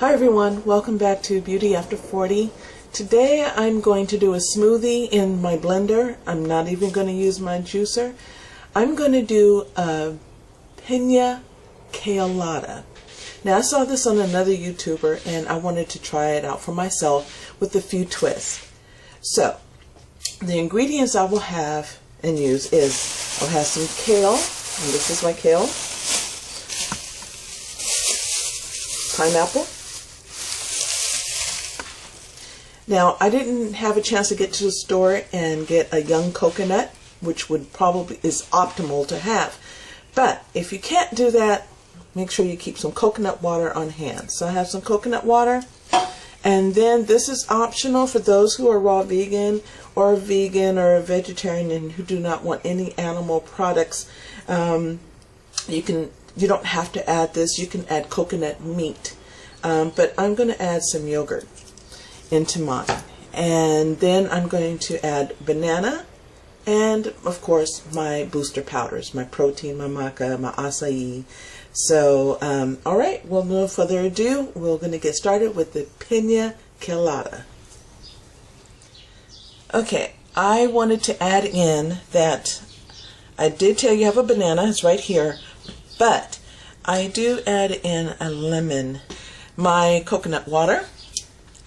Hi everyone, welcome back to Beauty After 40. Today I'm going to do a smoothie in my blender. I'm not even going to use my juicer. I'm going to do a Pina-Kale-Lada. Now I saw this on another YouTuber and I wanted to try it out for myself with a few twists. So, the ingredients I will have and use is, I'll have some kale, and this is my kale, pineapple. Now, I didn't have a chance to get to the store and get a young coconut, which would probably is optimal to have. But if you can't do that, make sure you keep some coconut water on hand. So I have some coconut water, and then this is optional for those who are raw vegan or a vegetarian and who do not want any animal products. You don't have to add this. You can add coconut meat, but I'm going to add some yogurt into mine, and then I'm going to add banana and of course my booster powders, my protein, my maca, my acai. So alright, well, no further ado, we're going to get started with the Pina-Kale-Lada. Okay, I wanted to add in that I did tell you have a banana, it's right here, but I do add in a lemon, my coconut water,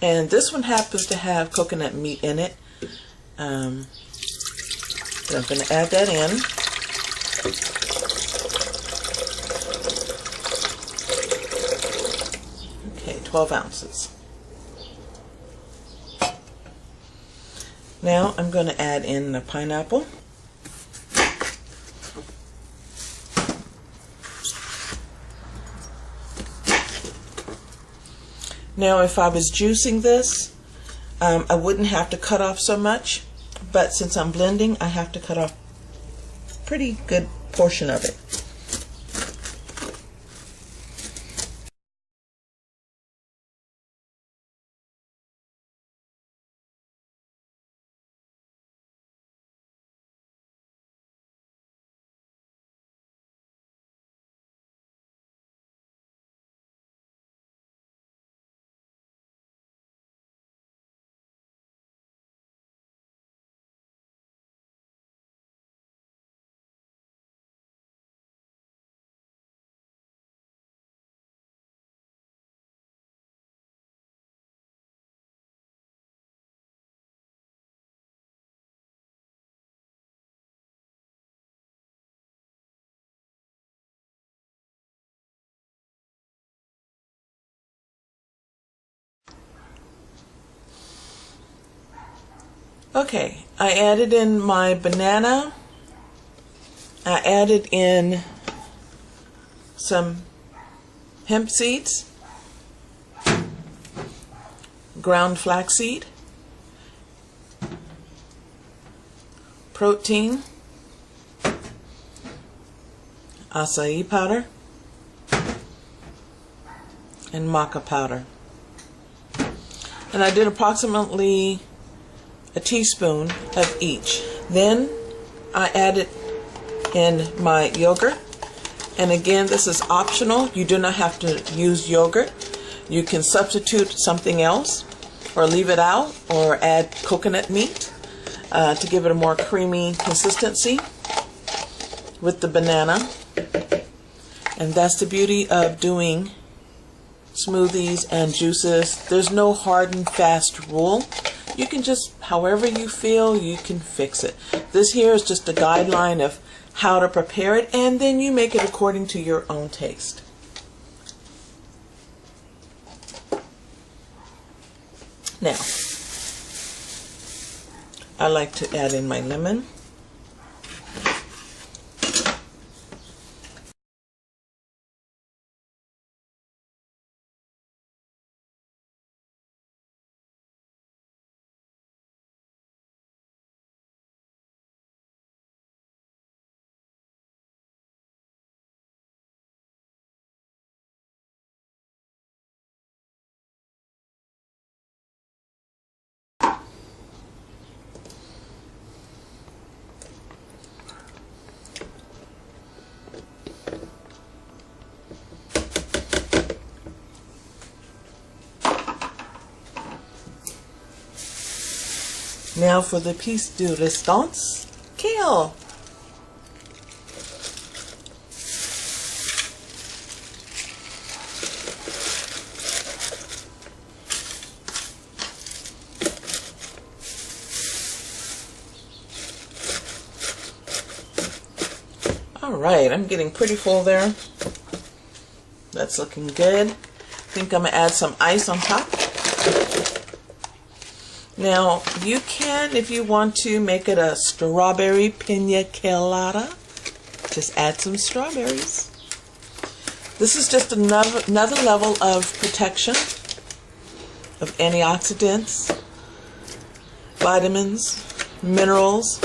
and this one happens to have coconut meat in it. So I'm going to add that in. Okay, 12 ounces. Now I'm going to add in the pineapple. Now, if I was juicing this, I wouldn't have to cut off so much, but since I'm blending, I have to cut off a pretty good portion of it. Okay, I added in my banana. I added in some hemp seeds, ground flaxseed, protein, acai powder, and maca powder. And I did approximately a teaspoon of each. Then I added in my yogurt, and again, this is optional. You do not have to use yogurt. You can substitute something else or leave it out or add coconut meat to give it a more creamy consistency with the banana. And that's the beauty of doing smoothies and juices. There's no hard and fast rule. You can just, however you feel, you can fix it. This here is just a guideline of how to prepare it, and then you make it according to your own taste. Now, I like to add in my lemon. Now for the piece de resistance, kale. Alright, I'm getting pretty full there. That's looking good. I think I'm going to add some ice on top. Now, you can, if you want to, make it a strawberry Pina-Kale-Lada. Just add some strawberries. This is just another level of protection of antioxidants, vitamins, minerals.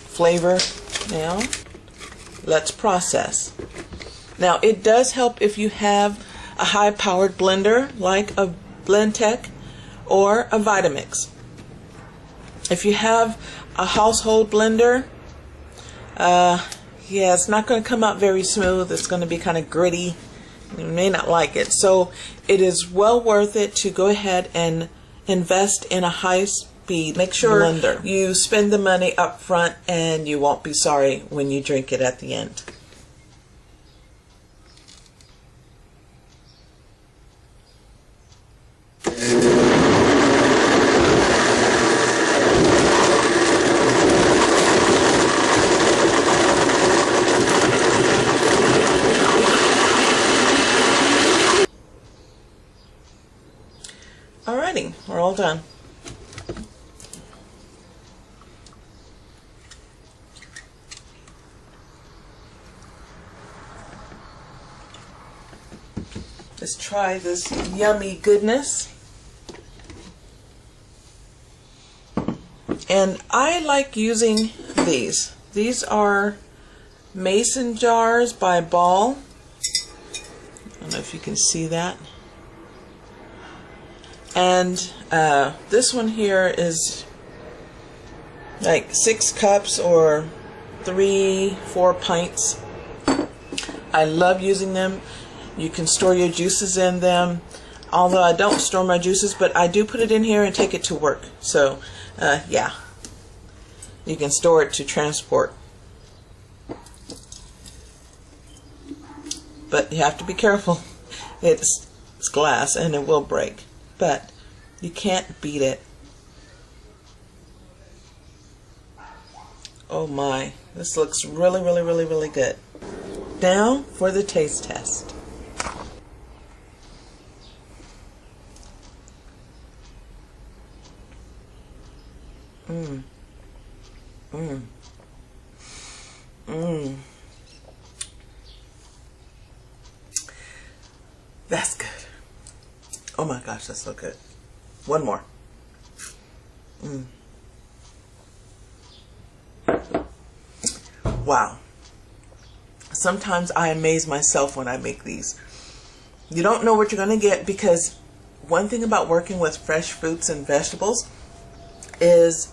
Flavor. Now, let's process. Now, it does help if you have a high-powered blender like a Blendtec or a Vitamix. If you have a household blender, yeah, it's not going to come out very smooth. It's going to be kind of gritty. You may not like it. So, it is well worth it to go ahead and invest in a high-speed Make sure blender. You spend the money up front and you won't be sorry when you drink it at the end. Alrighty, we're all done. Let's try this yummy goodness. And I like using these. These are mason jars by Ball. I don't know if you can see that. And this one here is like 6 cups or 3-4 pints. I love using them. You can store your juices in them. Although I don't store my juices, but I do put it in here and take it to work. So, yeah. You can store it to transport. But you have to be careful. It's glass and it will break. But you can't beat it. Oh my. This looks really, really, really, really good. Now for the taste test. Mmm. Mmm. Mmm. That's good. Oh my gosh, that's so good. One more. Mmm. Wow. Sometimes I amaze myself when I make these. You don't know what you're going to get, because one thing about working with fresh fruits and vegetables is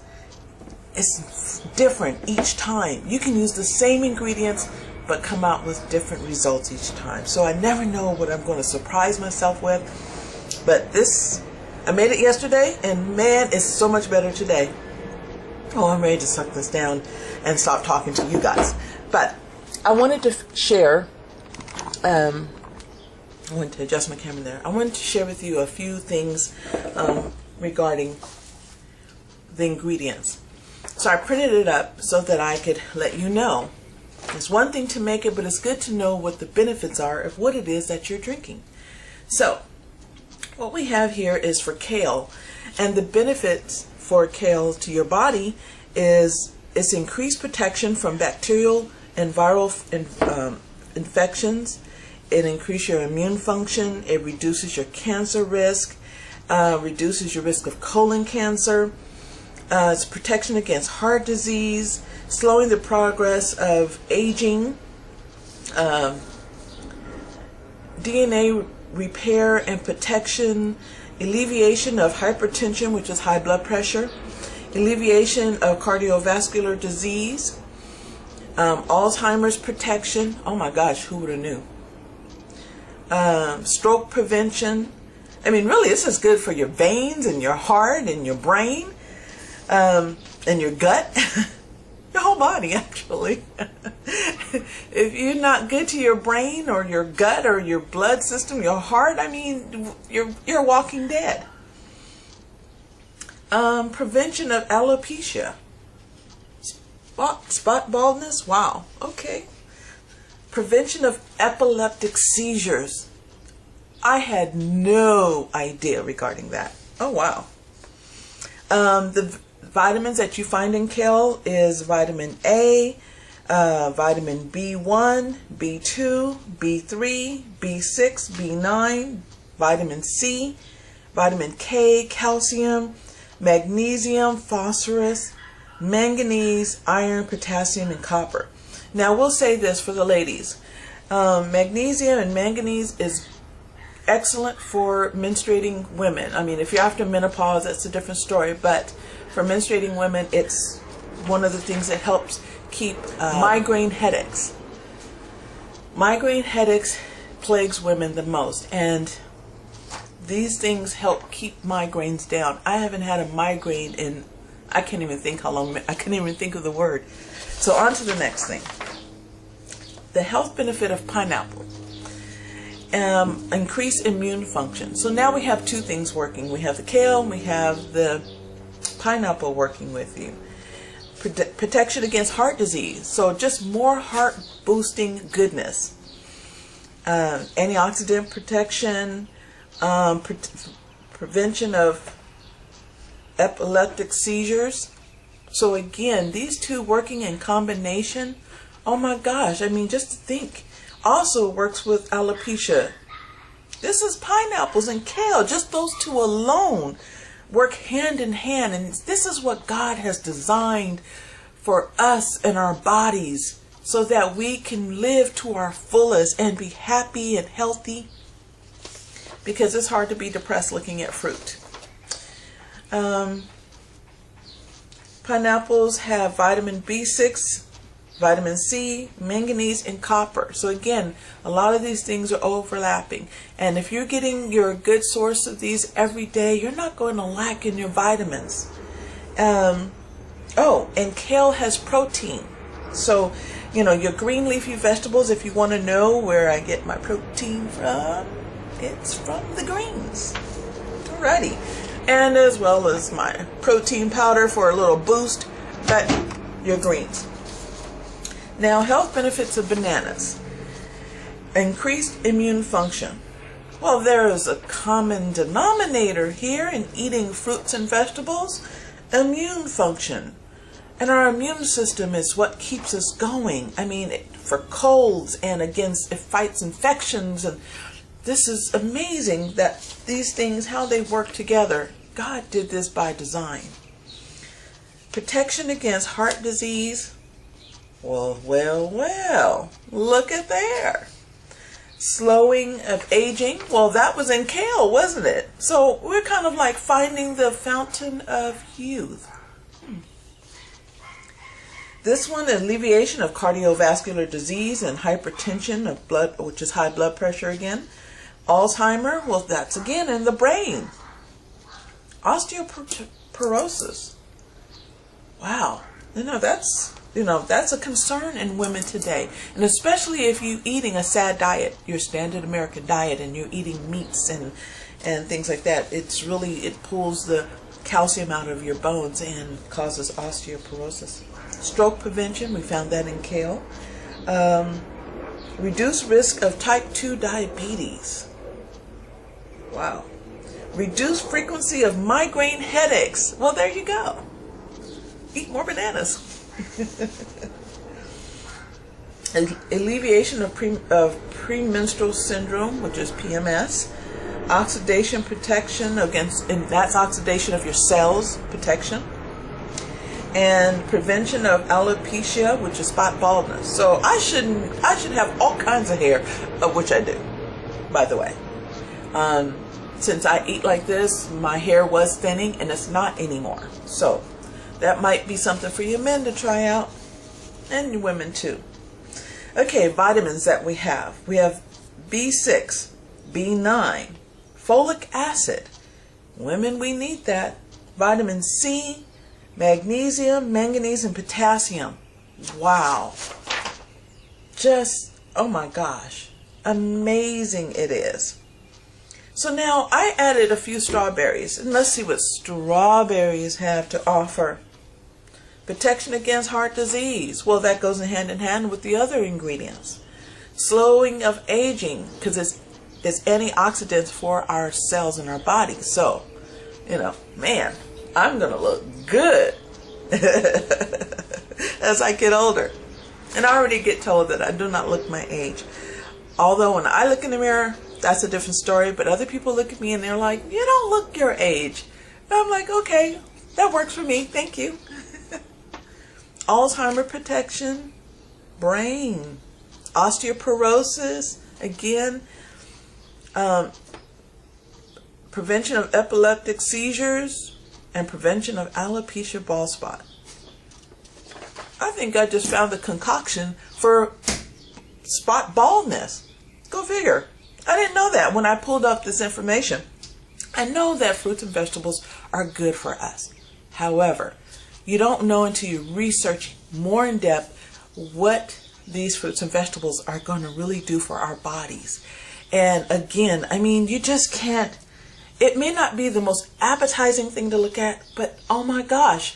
it's different each time. You can use the same ingredients but come out with different results each time. So I never know what I'm going to surprise myself with. But this, I made it yesterday, and man, it's so much better today. Oh, I'm ready to suck this down and stop talking to you guys. But I wanted to share, I wanted to adjust my camera there. I wanted to share with you a few things regarding the ingredients. So I printed it up so that I could let you know. It's one thing to make it, but it's good to know what the benefits are of what it is that you're drinking. So what we have here is for kale, and the benefits for kale to your body is its increased protection from bacterial and viral infections. It increases your immune function. It reduces your cancer risk, reduces your risk of colon cancer. It's protection against heart disease, slowing the progress of aging, DNA repair and protection, alleviation of hypertension, which is high blood pressure, alleviation of cardiovascular disease, Alzheimer's protection. Oh my gosh, who would have knew? Stroke prevention. I mean, really, this is good for your veins and your heart and your brain, and your gut. Your whole body, actually. If you're not good to your brain or your gut or your blood system, your heart, I mean, you're walking dead. Prevention of alopecia. Spot baldness? Wow. Okay. Prevention of epileptic seizures. I had no idea regarding that. Oh, wow. The vitamins that you find in kale is vitamin A, vitamin B1, B2, B3, B6, B9, vitamin C, vitamin K, calcium, magnesium, phosphorus, manganese, iron, potassium, and copper. Now, we'll say this for the ladies. Magnesium and manganese is excellent for menstruating women. I mean, if you're after menopause, that's a different story. But for menstruating women, it's one of the things that helps keep migraine headaches. Migraine headaches plagues women the most. And these things help keep migraines down. I haven't had a migraine in, I can't even think how long, I can't even think of the word. So on to the next thing. The health benefit of pineapple. Increase immune function. So now we have two things working. We have the kale, we have the pineapple working with you. Protection against heart disease. So just more heart boosting goodness. Antioxidant protection, prevention of epileptic seizures. So again, these two working in combination, oh my gosh, I mean, just to think. Also works with alopecia. This is pineapples and kale. Just those two alone work hand in hand. And this is what God has designed for us and our bodies so that we can live to our fullest and be happy and healthy. Because it's hard to be depressed looking at fruit. Pineapples have vitamin B6, vitamin C, manganese, and copper. So again, a lot of these things are overlapping. And if you're getting your good source of these every day, you're not going to lack in your vitamins. And kale has protein. So, you know, your green leafy vegetables, if you want to know where I get my protein from, it's from the greens. Alrighty. And as well as my protein powder for a little boost, but your greens. Now, health benefits of bananas. Increased immune function. Well, there is a common denominator here in eating fruits and vegetables. Immune function. And our immune system is what keeps us going. I mean, for colds and against, it fights infections. And this is amazing that these things, how they work together. God did this by design. Protection against heart disease. Well, look at there. Slowing of aging. Well, that was in kale, wasn't it? So we're kind of like finding the fountain of youth. This one, alleviation of cardiovascular disease and hypertension of blood, which is high blood pressure again. Alzheimer, well, that's again in the brain. Osteoporosis. Wow. That's a concern in women today. And especially if you're eating a sad diet, your standard American diet, and you're eating meats and things like that. It pulls the calcium out of your bones and causes osteoporosis. Stroke prevention, we found that in kale. Reduce risk of type 2 diabetes. Wow. Reduce frequency of migraine headaches. Well, there you go. Eat more bananas. Alleviation of premenstrual syndrome, which is PMS. Oxidation protection against, and that's oxidation of your cells protection. And prevention of alopecia, which is spot baldness. So I should have all kinds of hair, which I do, by the way. Since I eat like this, my hair was thinning and it's not anymore. So that might be something for you men to try out. and women too. Okay, vitamins that we have. We have B6, B9, folic acid. Women, we need that. Vitamin C, magnesium, manganese, and potassium. Wow. Just, oh my gosh, amazing it is. So now I added a few strawberries, and let's see what strawberries have to offer. Protection against heart disease. Well, that goes hand in hand with the other ingredients. Slowing of aging, because it's antioxidants for our cells in our body. So, man, I'm going to look good as I get older. And I already get told that I do not look my age. Although when I look in the mirror, that's a different story. But other people look at me and they're like, you don't look your age. And I'm like, okay, that works for me. Thank you. Alzheimer protection, brain, osteoporosis, again, prevention of epileptic seizures, and prevention of alopecia bald spot. I think I just found the concoction for spot baldness. Go figure. I didn't know that when I pulled up this information. I know that fruits and vegetables are good for us. However, you don't know until you research more in depth what these fruits and vegetables are going to really do for our bodies. And again, you just can't, it may not be the most appetizing thing to look at, but oh my gosh,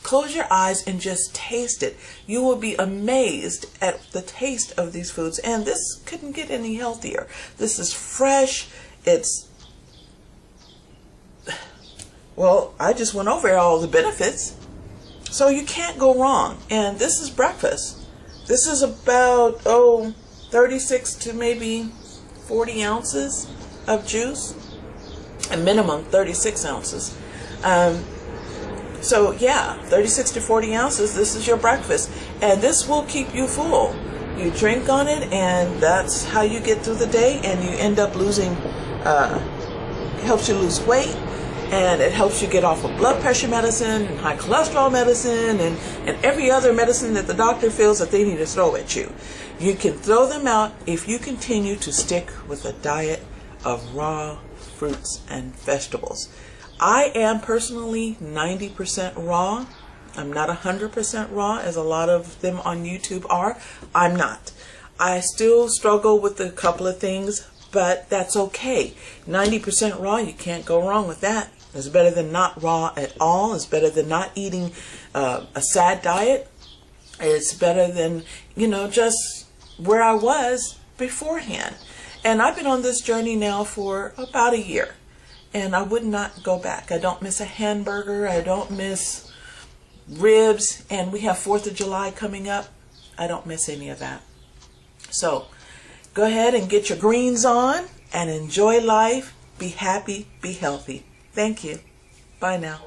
close your eyes and just taste it. You will be amazed at the taste of these foods. And this couldn't get any healthier. This is fresh. Well, I just went over all the benefits. So you can't go wrong. And this is breakfast. This is about, 36 to maybe 40 ounces of juice. A minimum 36 ounces. So yeah, 36 to 40 ounces, this is your breakfast. And this will keep you full. You drink on it, and that's how you get through the day, and you end up losing, helps you lose weight. And it helps you get off of blood pressure medicine and high cholesterol medicine and every other medicine that the doctor feels that they need to throw at you. You can throw them out if you continue to stick with a diet of raw fruits and vegetables. I am personally 90% raw. I'm not 100% raw as a lot of them on YouTube are. I'm not. I still struggle with a couple of things, but that's okay. 90% raw, you can't go wrong with that. It's better than not raw at all. It's better than not eating a sad diet. It's better than, just where I was beforehand. And I've been on this journey now for about a year. And I would not go back. I don't miss a hamburger. I don't miss ribs. And we have 4th of July coming up. I don't miss any of that. So go ahead and get your greens on and enjoy life. Be happy. Be healthy. Thank you. Bye now.